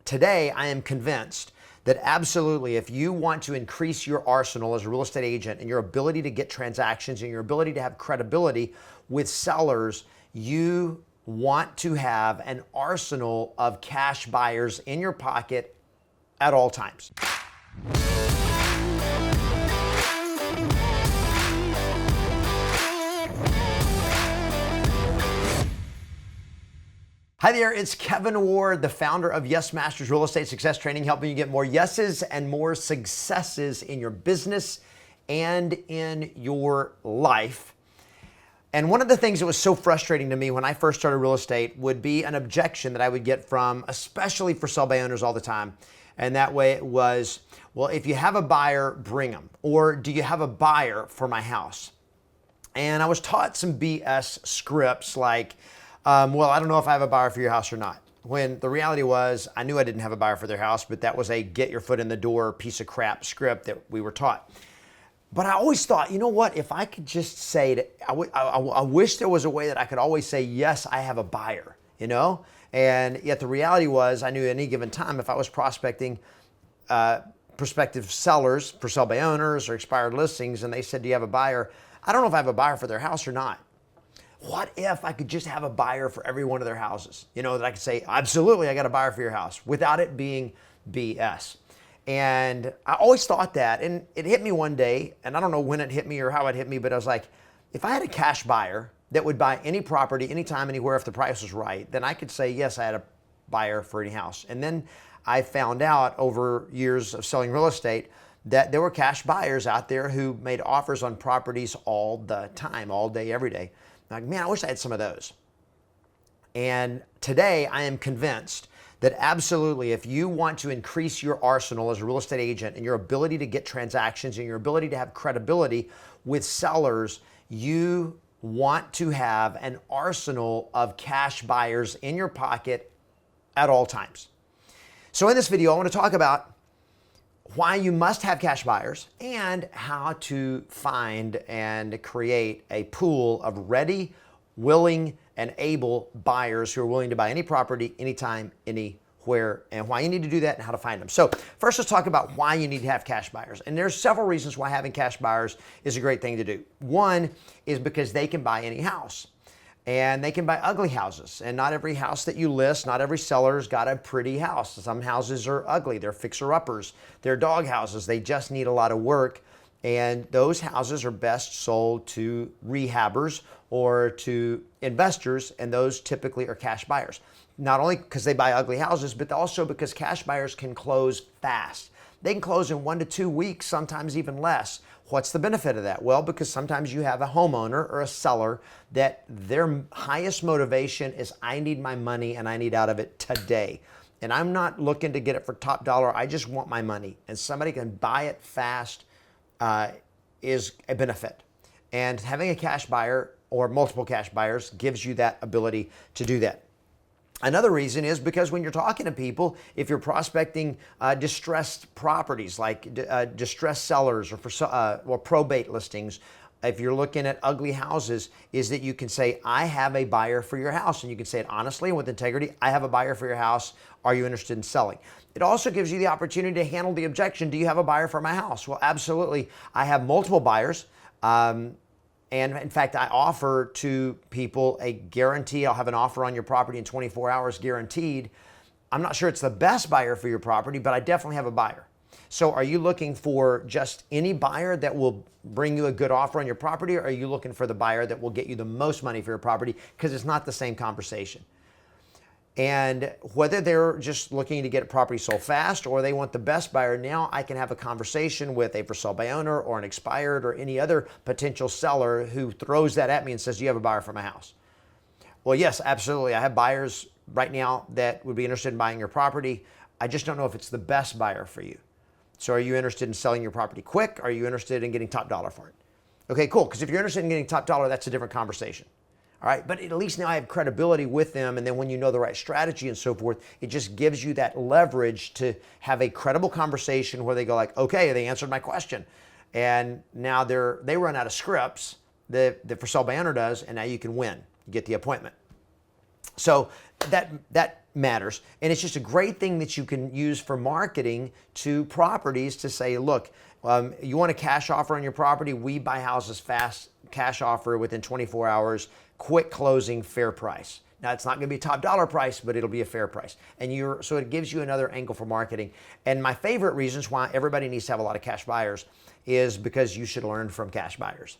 today I am convinced that absolutely if you want to increase your arsenal as a real estate agent and your ability to get transactions and your ability to have credibility with sellers, you want to have an arsenal of cash buyers in your pocket at all times. Hi there, it's Kevin Ward, the founder of Yes Masters Real Estate Success Training, helping you get more yeses and more successes in your business and in your life. And one of the things that was so frustrating to me when I first started real estate would be an objection that I would get from, especially for sell by owners all the time. And that way it was, well, if you have a buyer, bring them. Or do you have a buyer for my house? And I was taught some BS scripts like, well, I don't know if I have a buyer for your house or not. When the reality was, I knew I didn't have a buyer for their house, but that was a get your foot in the door piece of crap script that we were taught. But I always thought, you know what, if I could just say that, I wish there was a way that I could always say, yes, I have a buyer, you know? And yet the reality was, I knew at any given time, if I was prospecting prospective sellers for sell by owners or expired listings, and they said, do you have a buyer? I don't know if I have a buyer for their house or not. What if I could just have a buyer for every one of their houses? You know, that I could say, absolutely, I got a buyer for your house without it being BS. And I always thought that, and it hit me one day, and I don't know when it hit me or how it hit me, but I was like, if I had a cash buyer that would buy any property, anytime, anywhere, if the price was right, then I could say, yes, I had a buyer for any house. And then I found out over years of selling real estate that there were cash buyers out there who made offers on properties all the time, all day, every day. Like, man, I wish I had some of those. And today I am convinced that absolutely if you want to increase your arsenal as a real estate agent and your ability to get transactions and your ability to have credibility with sellers, you want to have an arsenal of cash buyers in your pocket at all times. So in this video, I want to talk about why you must have cash buyers and how to find and create a pool of ready, willing, and able buyers who are willing to buy any property, anytime, anywhere, and why you need to do that and how to find them. So first, let's talk about why you need to have cash buyers. And there's several reasons why having cash buyers is a great thing to do. One is because they can buy any house. And they can buy ugly houses. And not every house that you list, not every seller's got a pretty house. Some houses are ugly. They're fixer-uppers. They're dog houses. They just need a lot of work. And those houses are best sold to rehabbers or to investors. And those typically are cash buyers. Not only because they buy ugly houses, but also because cash buyers can close fast. They can close in 1 to 2 weeks, sometimes even less. What's the benefit of that? Well, because sometimes you have a homeowner or a seller that their highest motivation is I need my money and I need out of it today. And I'm not looking to get it for top dollar. I just want my money. And somebody can buy it fast is a benefit. And having a cash buyer or multiple cash buyers gives you that ability to do that. Another reason is because when you're talking to people, if you're prospecting distressed properties like distressed sellers or probate listings, if you're looking at ugly houses, is that you can say, I have a buyer for your house. And you can say it honestly and with integrity, I have a buyer for your house. Are you interested in selling? It also gives you the opportunity to handle the objection. Do you have a buyer for my house? Well, absolutely. I have multiple buyers. And in fact, I offer to people a guarantee. I'll have an offer on your property in 24 hours guaranteed. I'm not sure it's the best buyer for your property, but I definitely have a buyer. So are you looking for just any buyer that will bring you a good offer on your property? Or are you looking for the buyer that will get you the most money for your property? Because it's not the same conversation. And whether they're just looking to get a property sold fast or they want the best buyer, now I can have a conversation with a for sale by owner or an expired or any other potential seller who throws that at me and says, do you have a buyer for my house? Well, yes, absolutely. I have buyers right now that would be interested in buying your property. I just don't know if it's the best buyer for you. So are you interested in selling your property quick? Are you interested in getting top dollar for it? Okay, cool. Because if you're interested in getting top dollar, that's a different conversation. All right, but at least now I have credibility with them, and then when you know the right strategy and so forth, it just gives you that leverage to have a credible conversation where they go like, okay, they answered my question. And now they run out of scripts that for sale by owner does, and now you can win. You get the appointment. So that matters. And it's just a great thing that you can use for marketing to properties to say, look, you want a cash offer on your property? We buy houses fast, cash offer within 24 hours, quick closing, fair price. Now, it's not going to be a top dollar price, but it'll be a fair price. And so it gives you another angle for marketing. And my favorite reasons why everybody needs to have a lot of cash buyers is because you should learn from cash buyers.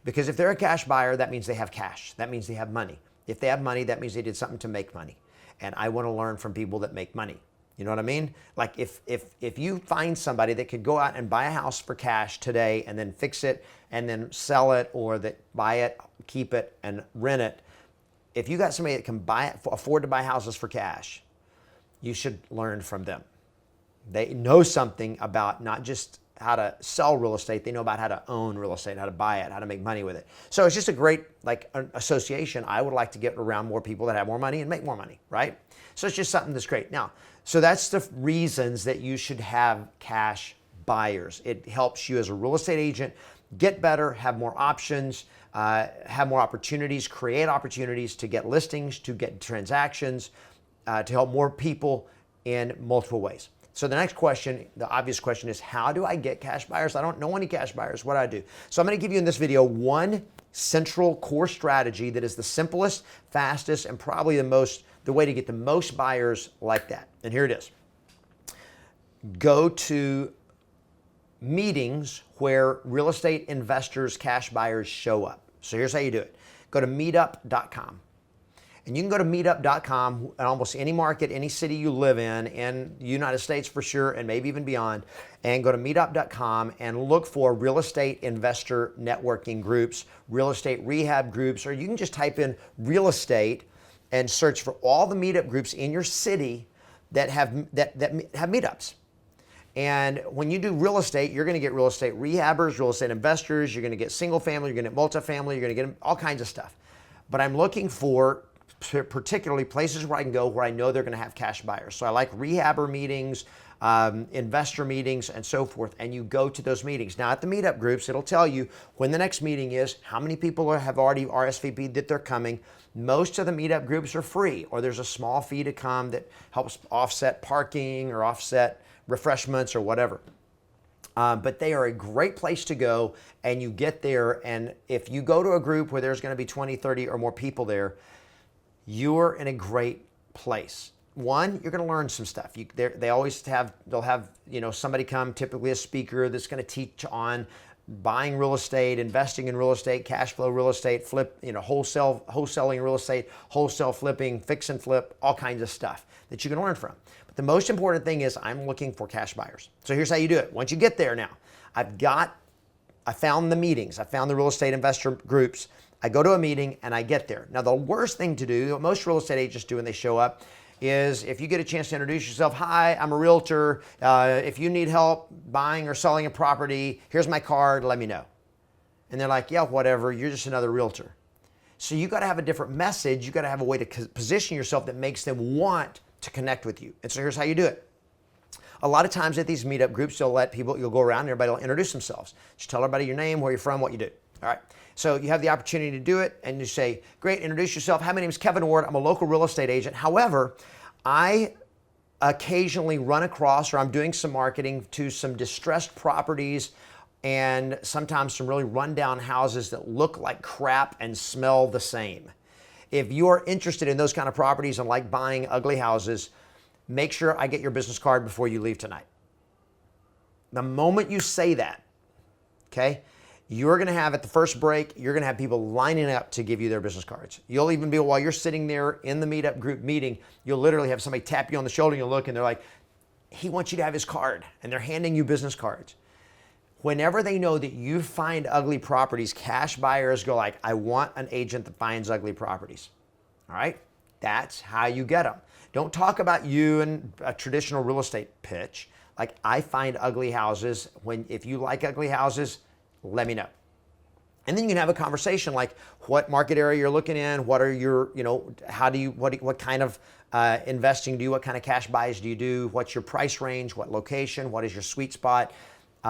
Because if they're a cash buyer, that means they have cash. That means they have money. If they have money, that means they did something to make money. And I want to learn from people that make money. You know what I mean? Like if you find somebody that could go out and buy a house for cash today and then fix it and then sell it, or that buy it, keep it, and rent it, if you got somebody that can afford to buy houses for cash, you should learn from them. They know something about not just how to sell real estate, they know about how to own real estate, how to buy it, how to make money with it. So it's just a great association. I would like to get around more people that have more money and make more money, right? So it's just something that's great. Now, so that's the reasons that you should have cash buyers. It helps you as a real estate agent get better, have more options, have more opportunities, create opportunities to get listings, to get transactions, to help more people in multiple ways. So the next question, the obvious question is, how do I get cash buyers? I don't know any cash buyers. What do I do? So I'm going to give you in this video one central core strategy that is the simplest, fastest, and probably the way to get the most buyers like that. And here it is. Go to meetings where real estate investors, cash buyers show up. So here's how you do it. Go to meetup.com. And you can go to meetup.com in almost any market, any city you live in the United States for sure, and maybe even beyond, and go to meetup.com and look for real estate investor networking groups, real estate rehab groups, or you can just type in real estate and search for all the meetup groups in your city that have meetups. And when you do real estate, you're going to get real estate rehabbers, real estate investors, you're going to get single family, you're going to get multifamily, you're going to get all kinds of stuff. But I'm looking for particularly places where I can go where I know they're going to have cash buyers. So I like rehabber meetings, investor meetings, and so forth. And you go to those meetings. Now at the meetup groups, it'll tell you when the next meeting is, how many people have already RSVP'd that they're coming. Most of the meetup groups are free, or there's a small fee to come that helps offset parking or offset refreshments or whatever. But they are a great place to go, and you get there, and if you go to a group where there's going to be 20, 30 or more people there, you're in a great place. One, you're going to learn some stuff. They'll have somebody come, typically a speaker that's going to teach on buying real estate, investing in real estate, cash flow real estate, wholesaling real estate, wholesale flipping, fix and flip, all kinds of stuff that you can learn from. But the most important thing is I'm looking for cash buyers. So here's how you do it. Once you get there now, I found the meetings. I found the real estate investor groups. I go to a meeting and I get there. Now, the worst thing to do, what most real estate agents do when they show up, is if you get a chance to introduce yourself, hi, I'm a realtor. If you need help buying or selling a property, here's my card, let me know. And they're like, yeah, whatever, you're just another realtor. So you got to have a different message. You got to have a way to position yourself that makes them want to connect with you. And so here's how you do it. A lot of times at these meetup groups, you'll go around and everybody will introduce themselves. Just tell everybody your name, where you're from, what you do. All right. So you have the opportunity to do it and you say, great, introduce yourself. Hi, my name is Kevin Ward. I'm a local real estate agent. However, I occasionally run across, or I'm doing some marketing to some distressed properties and sometimes some really rundown houses that look like crap and smell the same. If you are interested in those kind of properties and like buying ugly houses, make sure I get your business card before you leave tonight. The moment you say that, okay, you're going to have at the first break, you're going to have people lining up to give you their business cards. You'll even be, while you're sitting there in the meetup group meeting, you'll literally have somebody tap you on the shoulder and you'll look and they're like, he wants you to have his card, and they're handing you business cards. Whenever they know that you find ugly properties, cash buyers go like, I want an agent that finds ugly properties. All right? That's how you get them. Don't talk about you in a traditional real estate pitch. Like, I find ugly houses. If you like ugly houses, let me know. And then you can have a conversation like what market area you're looking in, what are your, what kind of investing do you, what kind of cash buys do you do, what's your price range, what location, what is your sweet spot,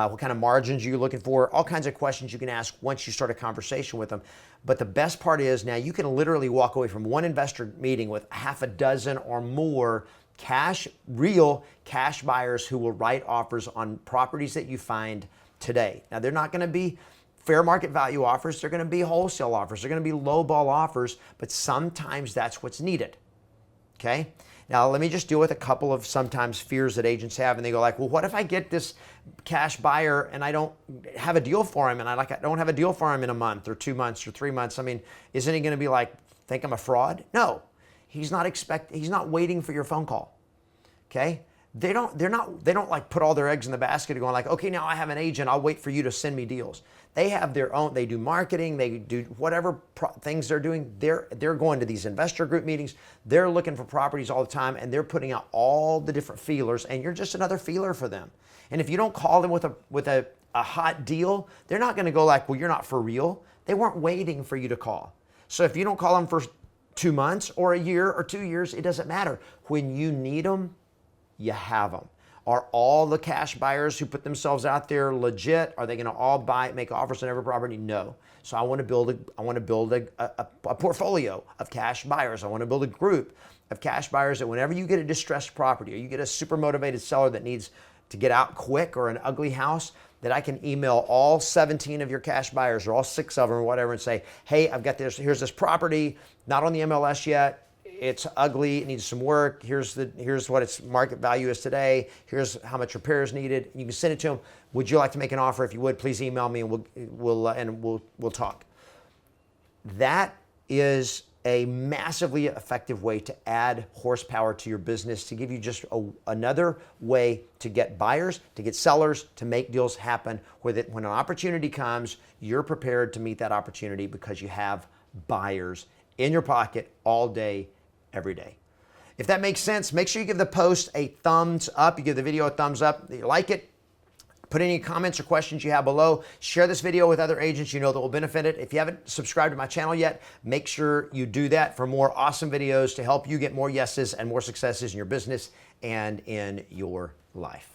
What kind of margins are you looking for? All kinds of questions you can ask once you start a conversation with them. But the best part is now you can literally walk away from one investor meeting with half a dozen or more real cash buyers who will write offers on properties that you find today. Now, they're not going to be fair market value offers. They're going to be wholesale offers. They're going to be low ball offers, but sometimes that's what's needed. Okay? Now, let me just deal with a couple of sometimes fears that agents have, and they go like, well, what if I get this cash buyer and I don't have a deal for him, and I don't have a deal for him in a month or 2 months or 3 months? I mean, isn't he going to be like, think I'm a fraud? No, he's not waiting for your phone call. Okay? They don't like put all their eggs in the basket and going like, okay, now I have an agent, I'll wait for you to send me deals. They have their own, they do marketing, they do whatever things they're doing. They're going to these investor group meetings. They're looking for properties all the time, and they're putting out all the different feelers, and you're just another feeler for them. And if you don't call them with a hot deal, they're not going to go like, well, you're not for real. They weren't waiting for you to call. So if you don't call them for 2 months or a year or 2 years, it doesn't matter. When you need them, you have them. Are all the cash buyers who put themselves out there legit? Are they going to all make offers on every property? No. So I want to build a portfolio of cash buyers. I want to build a group of cash buyers that whenever you get a distressed property or you get a super motivated seller that needs to get out quick or an ugly house, that I can email all 17 of your cash buyers or all 6 of them or whatever and say, hey, I've got this, here's this property, not on the MLS yet. It's ugly, it needs some work. Here's what its market value is today. Here's how much repair is needed. You can send it to them. Would you like to make an offer? If you would, please email me and we'll talk. That is a massively effective way to add horsepower to your business, to give you just another way to get buyers, to get sellers, to make deals happen. When an opportunity comes, you're prepared to meet that opportunity because you have buyers in your pocket all day, every day. If that makes sense, make sure you give the post a thumbs up. You give the video a thumbs up. You like it. Put any comments or questions you have below. Share this video with other agents you know that will benefit it. If you haven't subscribed to my channel yet, make sure you do that for more awesome videos to help you get more yeses and more successes in your business and in your life.